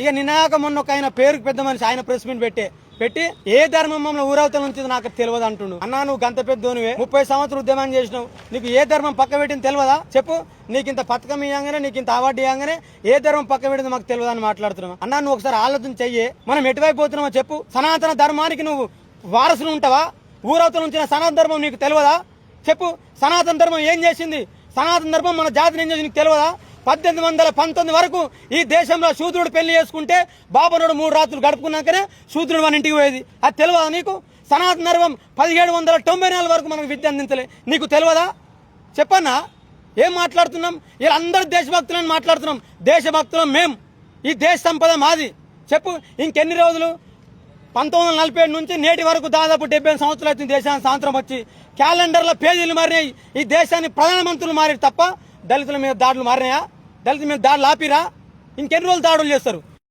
ఇక నినాక మొన్న ఒక ఆయన పేరుకు పెద్ద మనిషి ఆయన ప్రెస్ మీట్ పెట్టి ఏ ధర్మం మమ్మల్ని ఊరవతల నుంచి నాకు తెలియదు అంటుండు. అన్నా నువ్వు గంత పెద్దోనివే 30 సంవత్సరాలు ఉద్యమం చేసినావు, నీకు ఏ ధర్మం పక్క పెట్టింది తెలియదా చెప్పు? నీకు ఇంత పథకం ఇవ్వగానే నీకు ఇంత అవార్డు ఇవ్వగానే ఏ ధర్మం పక్క పెట్టింది మాకు తెలియదు అని మాట్లాడుతున్నావు. అన్నా నువ్వు ఒకసారి ఆలోచన చెయ్యి, మనం ఎటువైపు పోతున్నావో చెప్పు. సనాతన ధర్మానికి నువ్వు వారసులు ఉంటావా? ఊరవతల నుంచి సనాతన ధర్మం నీకు తెలియదా చెప్పు? సనాతన ధర్మం ఏం చేసింది? సనాతన ధర్మం మన జాతిని ఏం చేసింది నీకు తెలియదా? 1819 వరకు ఈ దేశంలో శూద్రుడు పెళ్లి చేసుకుంటే బాబనుడు 3 రాత్రులు గడుపుకున్నాకనే శూద్రుడు మన ఇంటికి పోయేది. అది తెలియదా నీకు? సనాతన ధర్మం 1794 వరకు మనకు విద్య అందించలే, నీకు తెలియదా? చెప్పన్నా ఏం మాట్లాడుతున్నాం? ఇలా అందరూ దేశభక్తులని మాట్లాడుతున్నాం. దేశభక్తులం మేం, ఈ దేశ సంపద మాది. చెప్పు ఇంకెన్ని రోజులు? 1947 నుంచి నేటి వరకు దాదాపు 70 సంవత్సరాలు అవుతుంది దేశానికి స్వాతంత్రం వచ్చి. క్యాలెండర్ల పేజీలు మారినాయి, ఈ దేశాన్ని ప్రధానమంత్రులు మారి తప్ప దళితుల మీద దాడులు మారినాయా? దళితుల మీద దాడులు ఆపిరా? ఇంకెన్ని రోజులు దాడులు చేస్తారు?